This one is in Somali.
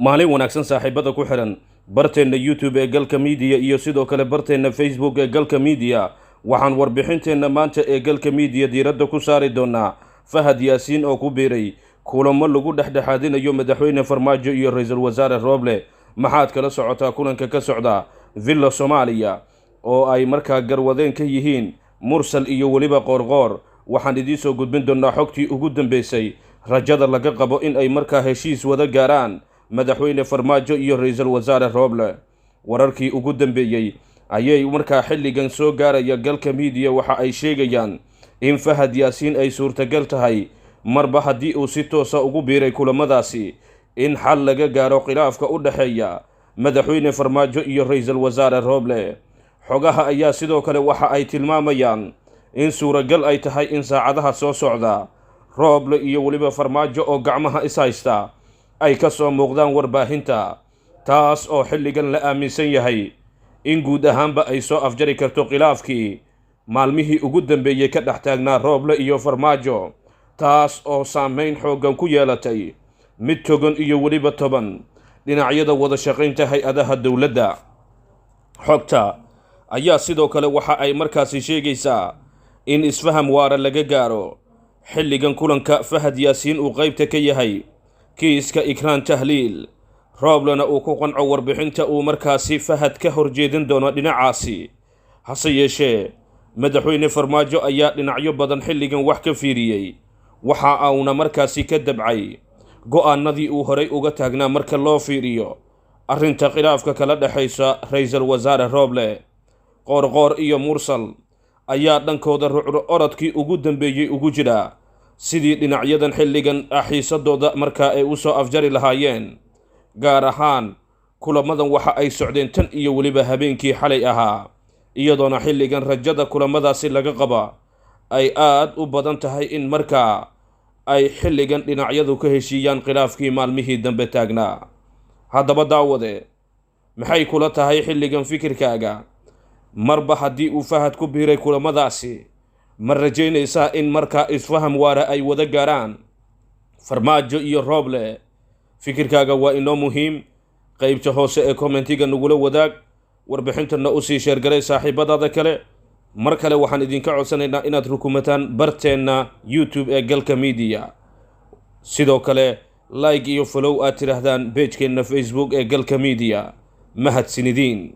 maalin wanaagsan saaxiibada ku xiran barteena YouTube ee Galka Media iyo sidoo kale barteena Facebook ee Galka Media waxaan warbixinteena maanta ee Galka Media diiradda ku saari doonaa Fahad Yaasiin oo ku biiray kulamo lagu dhexdhexaadinayo madaxweyne Farmaajo iyo ra'iisul wasaare Roble. maxaad kala socotaa kulanka ka socda Villa Soomaaliya oo ay markaa garwadeen ka yihiin Mursal iyo waliba Qorqor. waxaan idin soo gudbin doonaa xogtii ugu dambeysay rajada laga qabo in ay markaa heshiis wada gaaraan madaxweyne Farmaajo iyo ra'iisul wasaare Roble. wararkii ugu dambeeyay ayay markaa xilligan soo gaaraya Galka Media waxa ay sheegayaan in Fahad Yaasiin ay suurtagal tahay marba haddii uu si toos ah ugu biiray kulamadaasi in xal laga gaaro khilaafka u dhaxeeya madaxweyne Farmaajo iyo ra'iisul wasaare Roble. xogaha ayaa sidoo kale waxa ay tilmaamayaan in suuragal ay tahay in saacadaha soo socda Roble iyo waliba Farmaajo oo gacmaha is haysta ay ka soo muuqdaan warbaahinta, taas oo xilligan la aaminsan yahay in guud ahaanba ay soo afjari karto khilaafkii maalmihii ugu dambeeyay ka dhex taagnaa Roble iyo Farmaajo, taas oo saameyn xooggan ku yeelatay mid togan iyo waliba toban dhinacyada wada shaqaynta hay-adaha dowladda. xogta ayaa sidoo kale waxa ay markaasi sheegaysaa in isfaham waara laga gaaro xilligan kulanka Fahad Yaasiin uu qaybta ka yahay kiiska Ikraan Tahliil. Roblena uu ku qanco warbixinta uu markaasi Fahad ka horjeedin doono dhinacaasi. hase yeeshee madaxweyne Farmaajo ayaa dhinacyo badan xilligan wax ka fiiriyey, waxa uuna markaasi ka dabcay go'aanadii uu horey uga taagnaa marka loo fiiriyo arrinta khilaafka kala dhexaysa ra'iisul wasaare Roble. Qorqor iyo Mursal ayaa dhankooda rucro orodkii ugu dambeeyay ugu jira sidii dhinacyadan xilligan xiisadooda markaa ay u soo afjari lahaayeen. gaar ahaan kulamadan waxa ay socdeen tan iyo waliba habeenkii xalay ahaa, iyadoona xilligan rajada kulamadaasi laga qaba ay aad u badan tahay in markaa ay xilligan dhinacyadu ka heshiiyaan khilaafkii maalmihii dambe taagnaa. haddaba daawade, maxay kula tahay xilligan fikirkaaga marba haddii uu Fahad ku biiray kulamadaasi? ma rajaynaysaa in markaa isfaham waara ay wada gaaraan Farmaajo iyo Roble? fikirkaaga waa inoo muhiim. qaybta hoose ee commentiga nagula wadaag, warbixintana u sii sheergaray saaxiibadaada kale. mar kale waxaan idinka codsanaynaa inaad rukumataan barteena YouTube ee Galka Media, sidoo kale like iyo follow aad tiraahdaan page-keena Facebook ee Galka Media. mahadsanidin.